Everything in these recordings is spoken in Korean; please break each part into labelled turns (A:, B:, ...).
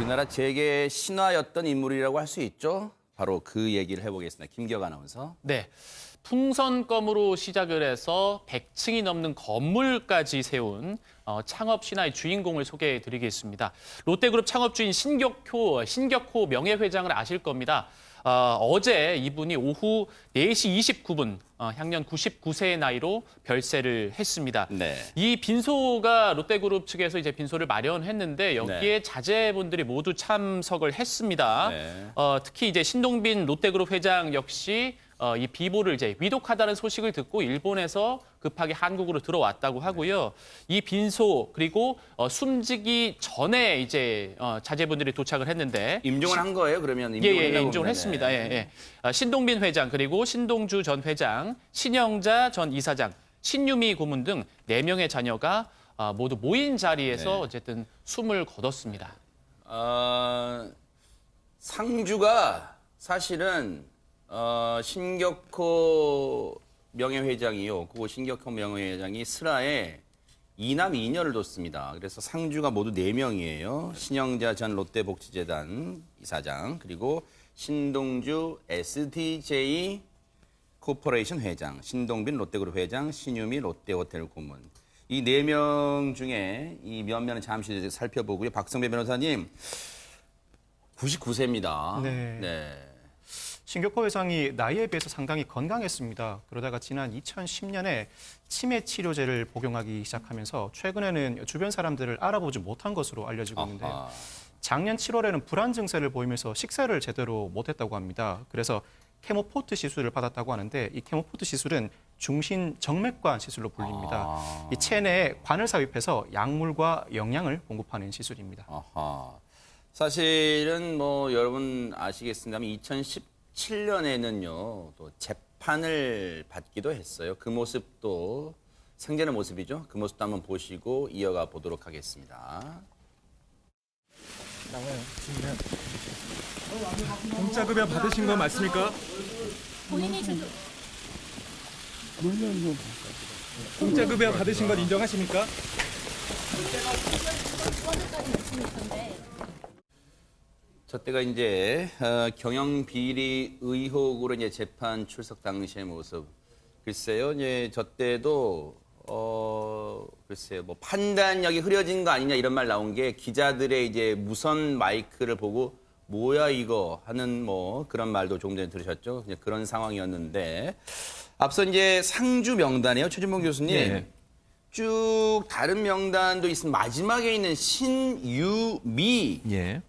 A: 우리나라 재계 신화였던 인물이라고 할 수 있죠. 바로 그 얘기를 해보겠습니다. 김기혁 아나운서.
B: 네. 풍선껌으로 시작을 해서 100층이 넘는 건물까지 세운 창업 신화의 주인공을 소개해드리겠습니다. 롯데그룹 창업주인 신격호 명예회장을 아실 겁니다. 어제 이분이 오후 4시 29분 향년 99세의 나이로 별세를 했습니다.
A: 네.
B: 이 빈소가 롯데그룹 측에서 이제 빈소를 마련했는데 여기에
A: 네.
B: 자제분들이 모두 참석을 했습니다.
A: 네.
B: 특히 이제 신동빈 롯데그룹 회장 역시 이 비보를 이제 위독하다는 소식을 듣고 일본에서 급하게 한국으로 들어왔다고 하고요. 이 빈소 그리고 숨지기 전에 이제 자제분들이 도착을 했는데
A: 임종을 한 거예요, 그러면?
B: 임종을 했습니다. 신동빈 회장 그리고 신동주 전 회장, 신영자 전 이사장, 신유미 고문 등 4명의 자녀가 모두 모인 자리에서 어쨌든 숨을 거뒀습니다.
A: 상주가 사실은 신격호 명예회장이요. 그 신격호 명예회장이 슬하에 2남 2녀를 뒀습니다. 그래서 상주가 모두 4명이에요. 신영자 전 롯데복지재단 이사장, 그리고 신동주 SDJ 코퍼레이션 회장, 신동빈 롯데그룹 회장, 신유미 롯데호텔 고문. 이 4명 중에 이 면면은 잠시 살펴보고요. 박성배 변호사님, 99세입니다.
C: 네. 신격호 회장이 나이에 비해서 상당히 건강했습니다. 그러다가 지난 2010년에 치매 치료제를 복용하기 시작하면서 최근에는 주변 사람들을 알아보지 못한 것으로 알려지고 있는데요. 작년 7월에는 불안 증세를 보이면서 식사를 제대로 못했다고 합니다. 그래서 케모포트 시술을 받았다고 하는데 이 케모포트 시술은 중심 정맥관 시술로 불립니다. 이 체내에 관을 삽입해서 약물과 영양을 공급하는 시술입니다.
A: 사실은 뭐 여러분 아시겠습니다만 2017년에는요 또 재판을 받기도 했어요. 그 모습도 생전의 모습이죠. 그 모습도 한번 보시고 이어가 보도록 하겠습니다.
D: 나와요. 공짜급여 받으신 거 맞습니까?
E: 본인이 준
D: 공짜급여 받으신 건 인정하십니까?
A: 저 때가 이제 경영 비리 의혹으로 이제 재판 출석 당시의 모습. 글쎄요, 이제 저 때도 글쎄요, 뭐 판단력이 흐려진 거 아니냐 이런 말 나온 게 기자들의 이제 무선 마이크를 보고 뭐야 이거 하는 뭐 그런 말도 조금 전에 들으셨죠? 이제 그런 상황이었는데 앞서 이제 상주 명단이에요, 최준봉 교수님.
B: 네.
A: 쭉 다른 명단도 있으면 마지막에 있는 신유미.
F: 예.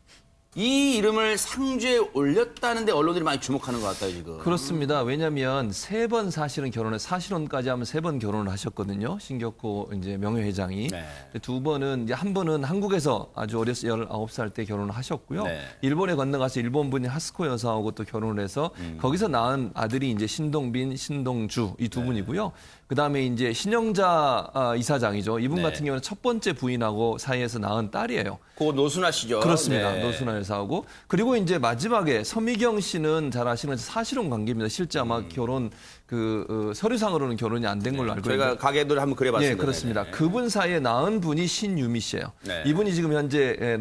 A: 이 이름을 상주에 올렸다는데 언론들이 많이 주목하는 것 같아요, 지금.
F: 그렇습니다. 왜냐하면 3번 사실은 사실혼까지 하면 3번 결혼을 하셨거든요. 신격호 이제 명예회장이.
A: 네.
F: 2번은 이제 한 번은 한국에서 아주 어려서 19살 때 결혼을 하셨고요.
A: 네.
F: 일본에 건너가서 일본 분이 하스코 여사하고 또 결혼을 해서 거기서 낳은 아들이 이제 신동빈, 신동주 이 두 분이고요. 그다음에 이제 신영자 이사장이죠. 이분 같은 경우는 첫 번째 부인하고 사이에서 낳은 딸이에요.
A: 그거 노순아 씨죠.
F: 그렇습니다.
A: 네.
F: 노순아 여사하고. 그리고 이제 마지막에 서미경 씨는 잘 아시는 사실혼 관계입니다. 실제 아마 결혼 서류상으로는 결혼이 안 된 걸로 알고 있는데.
A: 저희가 가게도 한번 그려봤습니다.
F: 예, 그렇습니다.
A: 네.
F: 그분 사이에 낳은 분이 신유미 씨예요.
A: 네.
F: 이분이 지금 현재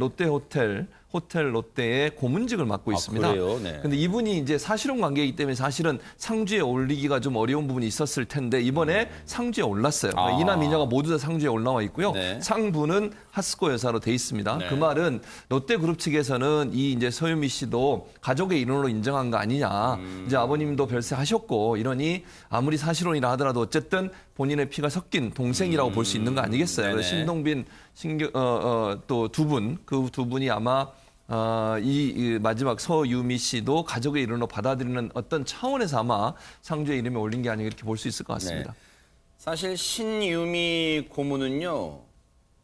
F: 호텔 롯데의 고문직을 맡고 있습니다.
A: 그래요? 네.
F: 근데 이분이 이제 사실혼 관계이기 때문에 사실은 상주에 올리기가 좀 어려운 부분이 있었을 텐데 이번에 상주에 올랐어요. 그러니까 이남 이녀가 모두 다 상주에 올라와 있고요.
A: 네.
F: 상부는 하스코 여사로 돼 있습니다.
A: 네.
F: 그 말은 롯데그룹 측에서는 이 이제 서유미 씨도 가족의 일원으로 인정한 거 아니냐. 이제 아버님도 별세하셨고 이러니 아무리 사실혼이라 하더라도 어쨌든 본인의 피가 섞인 동생이라고 볼 수 있는 거 아니겠어요. 그래서 신동빈, 또 두 분, 그 두 분이 아마 이 마지막 서유미 씨도 가족의 일원으로 받아들이는 어떤 차원에서 아마 상주의 이름에 올린 게 아닌가 이렇게 볼 수 있을 것 같습니다.
A: 네. 사실 신유미 고문은요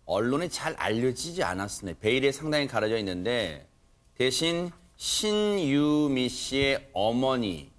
A: 언론에 잘 알려지지 않았습니다. 베일에 상당히 가려져 있는데 대신 신유미 씨의 어머니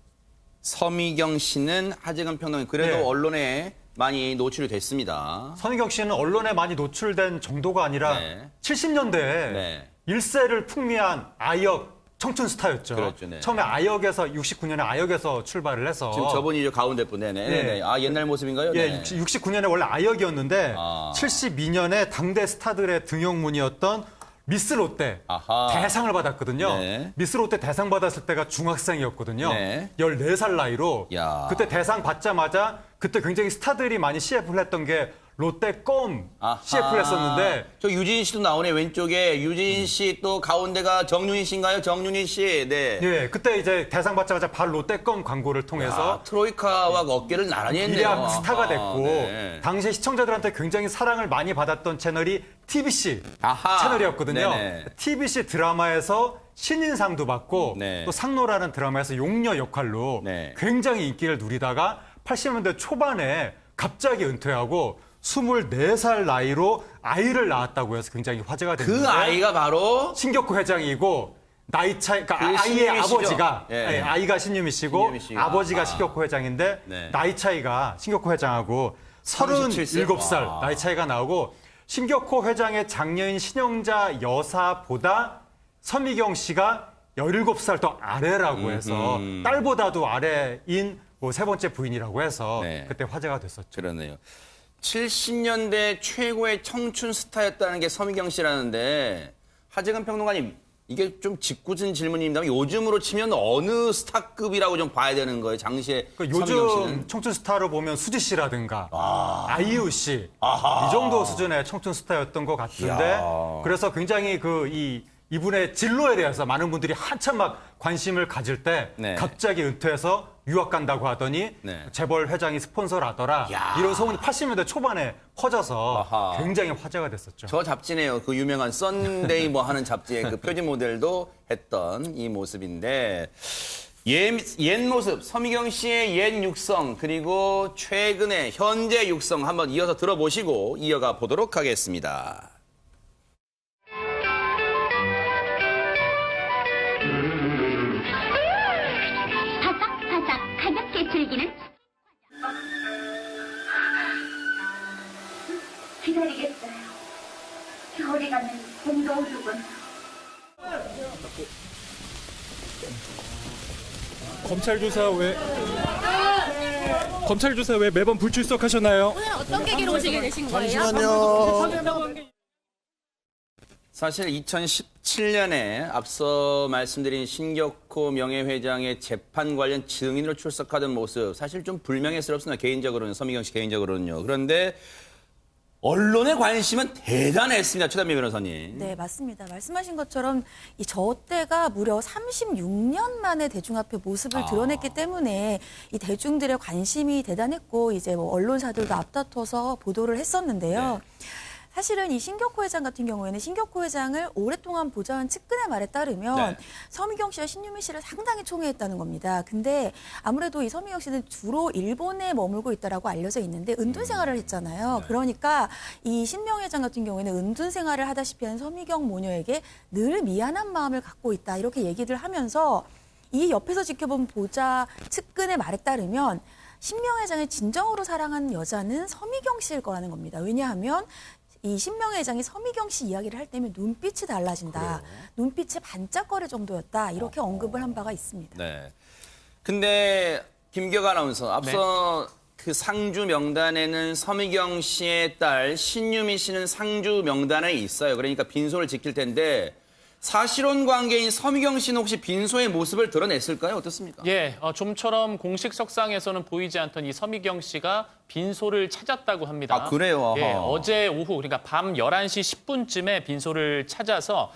A: 서미경 씨는 하재근 평론가 그래도 언론에 많이 노출이 됐습니다.
G: 서미경 씨는 언론에 많이 노출된 정도가 아니라 70년대에 일세를 풍미한 아역 청춘 스타였죠.
A: 그렇죠, 네.
G: 처음에 아역에서 69년에 아역에서 출발을 해서
A: 지금 저분이 가운데 분, 네네. 아 옛날 모습인가요?
G: 예, 69년에 원래 아역이었는데 72년에 당대 스타들의 등용문이었던 미스 롯데
A: 아하.
G: 대상을 받았거든요.
A: 네.
G: 미스 롯데 대상 받았을 때가 중학생이었거든요.
A: 네.
G: 14살 나이로
A: 야.
G: 그때 대상 받자마자 그때 굉장히 스타들이 많이 CF를 했던 게 롯데껌
A: 아하.
G: CF를 했었는데
A: 저 유진 씨도 나오네 왼쪽에 유진 씨 또 가운데가 정윤희 씨인가요? 정윤희 씨. 네.
G: 예, 그때 이제 대상 받자마자 발 롯데껌 광고를 통해서
A: 트로이카와 어깨를 나란히 했네요.
G: 일약 스타가
A: 아하,
G: 됐고
A: 네.
G: 당시에 시청자들한테 굉장히 사랑을 많이 받았던 채널이 TBC
A: 아하.
G: 채널이었거든요.
A: 네네.
G: TBC 드라마에서 신인상도 받고
A: 네.
G: 또 상노라는 드라마에서 용녀 역할로
A: 네.
G: 굉장히 인기를 누리다가 80년대 초반에 갑자기 은퇴하고 24살 나이로 아이를 낳았다고 해서 굉장히 화제가 됐는데
A: 그 아이가 바로
G: 신격호 회장이고 나이 차이 그러니까
A: 그
G: 아이의
A: 신유미 씨죠?
G: 아버지가
A: 예.
G: 예, 아이가 신유미 씨고
A: 신유미 씨가.
G: 아버지가
A: 아.
G: 신격호 회장인데
A: 네.
G: 나이 차이가 신격호 회장하고
A: 37세?
G: 37살
A: 와.
G: 나이 차이가 나오고 신격호 회장의 장녀인 신영자 여사보다 서미경 씨가 17살 더 아래라고 해서 딸보다도 아래인 뭐 세 번째 부인이라고 해서
A: 네.
G: 그때 화제가 됐었죠.
A: 그러네요. 70년대 최고의 청춘 스타였다는 게 서미경 씨라는데 하재근 평론가님 이게 좀 짓궂은 질문입니다. 요즘으로 치면 어느 스타급이라고 좀 봐야 되는 거예요? 당시에
G: 그러니까
A: 서미경
G: 요즘
A: 씨는?
G: 청춘 스타로 보면 수지 씨라든가 아이유 씨 이 정도 수준의 청춘 스타였던 것 같은데
A: 이야.
G: 그래서 굉장히 이분의 진로에 대해서 많은 분들이 한참 막 관심을 가질 때
A: 네.
G: 갑자기 은퇴해서 유학 간다고 하더니
A: 네.
G: 재벌 회장이 스폰서라더라
A: 야.
G: 이런 소문이 80년대 초반에 퍼져서
A: 아하.
G: 굉장히 화제가 됐었죠.
A: 저 잡지네요. 그 유명한 썬데이 뭐 하는 잡지의 그 표지 모델도 했던 이 모습인데 옛 모습, 서미경 씨의 옛 육성 그리고 최근의 현재 육성 한번 이어서 들어보시고 이어가 보도록 하겠습니다.
E: 바삭바삭 가볍게 즐기는 기다리겠어요. 겨울이 가면 봄도 오르군.
D: 검찰 조사 왜 매번 불출석하셨나요?
E: 오늘 어떤 계기로 오시게 되신 거예요?
A: 사실 2017년에 앞서 말씀드린 신격호 명예회장의 재판 관련 증인으로 출석하던 모습 사실 좀 불명예스럽습니다. 개인적으로는 서미경 씨 개인적으로는요. 그런데 언론의 관심은 대단했습니다. 최단미 변호사님.
H: 네, 맞습니다. 말씀하신 것처럼 이 저 때가 무려 36년 만에 대중 앞에 모습을 드러냈기 때문에 이 대중들의 관심이 대단했고 이제 뭐 언론사들도 앞다퉈서 보도를 했었는데요. 사실은 이 신격호 회장 같은 경우에는 신격호 회장을 오랫동안 보좌한 측근의 말에 따르면
A: 네.
H: 서미경 씨와 신유미 씨를 상당히 총애했다는 겁니다. 근데 아무래도 이 서미경 씨는 주로 일본에 머물고 있다라고 알려져 있는데 은둔 생활을 했잖아요. 그러니까 이 신명 회장 같은 경우에는 은둔 생활을 하다시피 하는 서미경 모녀에게 늘 미안한 마음을 갖고 있다 이렇게 얘기를 하면서 이 옆에서 지켜본 보좌 측근의 말에 따르면 신명 회장을 진정으로 사랑하는 여자는 서미경 씨일 거라는 겁니다. 왜냐하면 이 신명회 회장이 서미경 씨 이야기를 할 때면 눈빛이 달라진다. 눈빛이 반짝거릴 정도였다. 이렇게 언급을 한 바가 있습니다.
A: 네. 근데 김기혁 아나운서 앞서 그 상주 명단에는 서미경 씨의 딸 신유미 씨는 상주 명단에 있어요. 그러니까 빈소를 지킬 텐데 사실혼 관계인 서미경 씨는 혹시 빈소의 모습을 드러냈을까요? 어떻습니까?
B: 예, 좀처럼 공식 석상에서는 보이지 않던 이 서미경 씨가 빈소를 찾았다고 합니다.
A: 아, 그래요? 아하.
B: 예, 어제 오후 그러니까 밤 11시 10분쯤에 빈소를 찾아서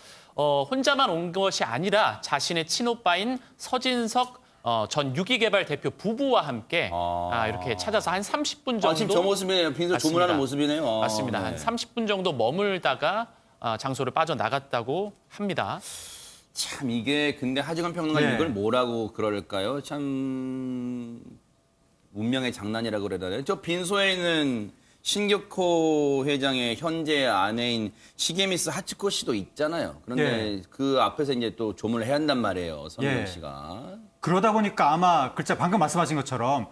B: 혼자만 온 것이 아니라 자신의 친오빠인 서진석 전 유기개발 대표 부부와 함께 이렇게 찾아서 한 30분 정도
A: 지금 저 모습이네요. 빈소
B: 맞습니다.
A: 주문하는 모습이네요.
B: 맞습니다. 한 30분 정도 머물다가 장소를 빠져나갔다고 합니다.
A: 참 이게 근데 하재근 평론가님
G: 네.
A: 이걸 뭐라고 그럴까요? 참 운명의 장난이라고 그래야 되나요? 저 빈소에 있는 신격호 회장의 현재 아내인 시게미스 하츠코 씨도 있잖아요. 그런데 그 앞에서 이제 또 조문을 해야 한단 말이에요. 서미경 씨가.
G: 그러다 보니까 아마 글자 방금 말씀하신 것처럼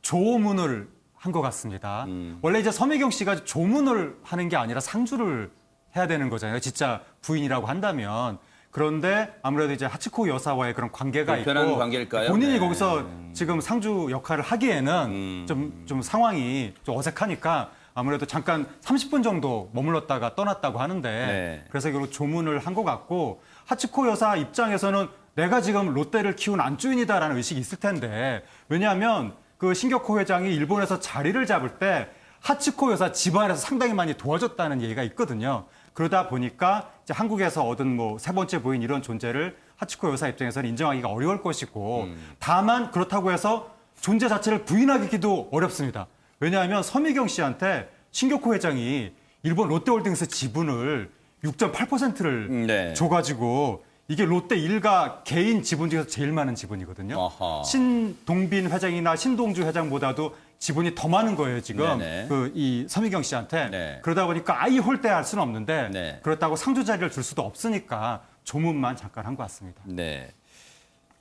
G: 조문을 한 것 같습니다. 원래 이제 서미경 씨가 조문을 하는 게 아니라 상주를 해야 되는 거잖아요. 진짜 부인이라고 한다면. 그런데 아무래도 이제 하츠코 여사와의 그런 관계가
A: 불편한
G: 있고
A: 관계일까요?
G: 본인이
A: 네.
G: 거기서 지금 상주 역할을 하기에는 좀 상황이 좀 어색하니까 아무래도 잠깐 30분 정도 머물렀다가 떠났다고 하는데
A: 네.
G: 그래서 결국 조문을 한 것 같고 하치코 여사 입장에서는 내가 지금 롯데를 키운 안주인이다라는 의식이 있을 텐데 왜냐하면 그 신격호 회장이 일본에서 자리를 잡을 때 하치코 여사 집안에서 상당히 많이 도와줬다는 얘기가 있거든요. 그러다 보니까 이제 한국에서 얻은 뭐 세 번째 부인 이런 존재를 하치코 여사 입장에서는 인정하기가 어려울 것이고 다만 그렇다고 해서 존재 자체를 부인하기도 어렵습니다. 왜냐하면 서미경 씨한테 신격호 회장이 일본 롯데홀딩스 지분을 6.8%를
A: 네.
G: 줘가지고 이게 롯데 일가 개인 지분 중에서 제일 많은 지분이거든요.
A: 어허.
G: 신동빈 회장이나 신동주 회장보다도 지분이 더 많은 거예요, 지금.
A: 네네.
G: 이 서미경 씨한테.
A: 네.
G: 그러다 보니까 아이 홀대할 수는 없는데
A: 네.
G: 그렇다고 상주 자리를 줄 수도 없으니까 조문만 잠깐 한 것 같습니다.
A: 네.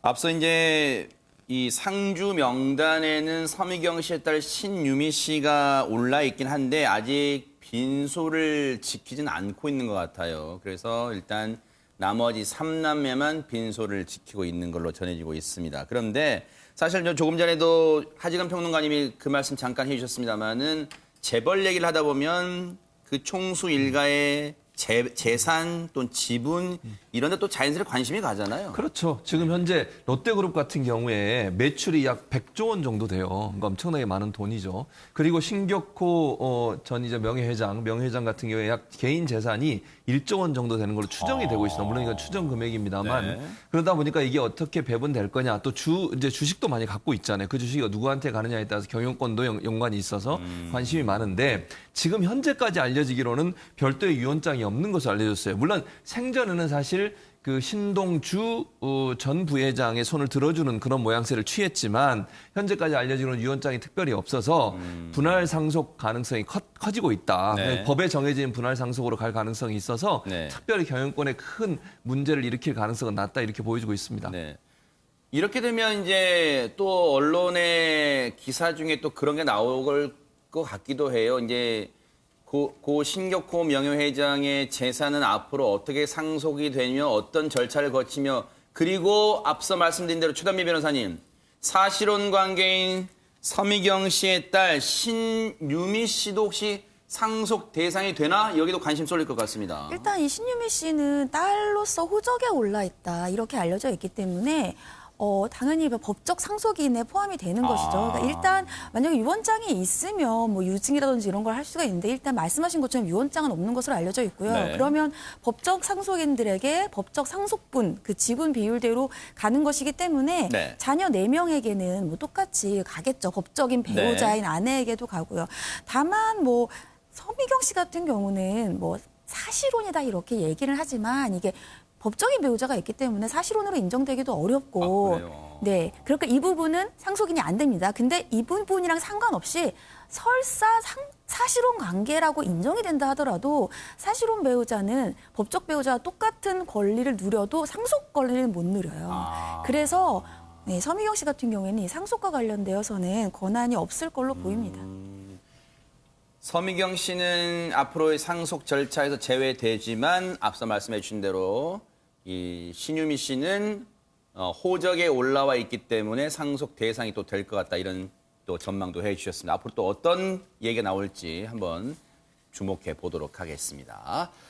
A: 앞서 이제 이 상주 명단에는 서미경 씨의 딸 신유미 씨가 올라 있긴 한데 아직 빈소를 지키진 않고 있는 것 같아요. 그래서 일단 나머지 3남매만 빈소를 지키고 있는 걸로 전해지고 있습니다. 그런데 사실 조금 전에도 하지간 평론가님이 그 말씀 잠깐 해주셨습니다마는 재벌 얘기를 하다 보면 그 총수 일가의 재산 또는 지분 이런 데 또 자연스레 관심이 가잖아요.
F: 그렇죠. 지금 현재 롯데그룹 같은 경우에 매출이 약 100조 원 정도 돼요. 그러니까 엄청나게 많은 돈이죠. 그리고 신격호 전 이제 명예회장 같은 경우에 약 개인 재산이 1조 원 정도 되는 걸로 추정이 되고 있습니다. 물론 이건 추정 금액입니다만
A: 네.
F: 그러다 보니까 이게 어떻게 배분될 거냐 또 이제 주식도 많이 갖고 있잖아요. 그 주식이 누구한테 가느냐에 따라서 경영권도 연관이 있어서 관심이 많은데 지금 현재까지 알려지기로는 별도의 유언장이 없는 것으로 알려졌어요. 물론 생전에는 사실 그 신동주 전 부회장의 손을 들어주는 그런 모양새를 취했지만 현재까지 알려지기로는 유언장이 특별히 없어서 분할 상속 가능성이 커지고 있다.
A: 네.
F: 법에 정해진 분할 상속으로 갈 가능성이 있어서
A: 네.
F: 특별히 경영권에 큰 문제를 일으킬 가능성은 낮다 이렇게 보여지고 있습니다.
A: 네. 이렇게 되면 이제 또 언론의 기사 중에 또 그런 게 나올 것 같기도 해요. 이제 고 신격호 명예회장의 재산은 앞으로 어떻게 상속이 되며 어떤 절차를 거치며 그리고 앞서 말씀드린 대로 최단미 변호사님 사실혼 관계인 서미경 씨의 딸 신유미 씨도 혹시 상속 대상이 되나? 여기도 관심 쏠릴 것 같습니다.
H: 일단 이 신유미 씨는 딸로서 호적에 올라 있다 이렇게 알려져 있기 때문에 당연히 법적 상속인에 포함이 되는 것이죠. 그러니까 일단 만약에 유언장이 있으면 뭐 유증이라든지 이런 걸 할 수가 있는데 일단 말씀하신 것처럼 유언장은 없는 것으로 알려져 있고요.
A: 네.
H: 그러면 법적 상속인들에게 법적 상속분 그 지분 비율대로 가는 것이기 때문에
A: 네.
H: 자녀 4명에게는 뭐 똑같이 가겠죠. 법적인 배우자인 아내에게도 가고요. 다만 뭐 서미경 씨 같은 경우는 뭐 사실혼이다 이렇게 얘기를 하지만 이게 법적인 배우자가 있기 때문에 사실혼으로 인정되기도 어렵고,
A: 그래요?
H: 네, 그러니까 이 부분은 상속인이 안 됩니다. 근데 이 부분이랑 상관없이 설사 사실혼 관계라고 인정이 된다 하더라도 사실혼 배우자는 법적 배우자와 똑같은 권리를 누려도 상속 권리는 못 누려요. 그래서 네, 서미경 씨 같은 경우에는 이 상속과 관련되어서는 권한이 없을 걸로 보입니다.
A: 서미경 씨는 앞으로의 상속 절차에서 제외되지만 앞서 말씀해 주신 대로 이 신유미 씨는 호적에 올라와 있기 때문에 상속 대상이 또 될 것 같다 이런 또 전망도 해 주셨습니다. 앞으로 또 어떤 얘기가 나올지 한번 주목해 보도록 하겠습니다.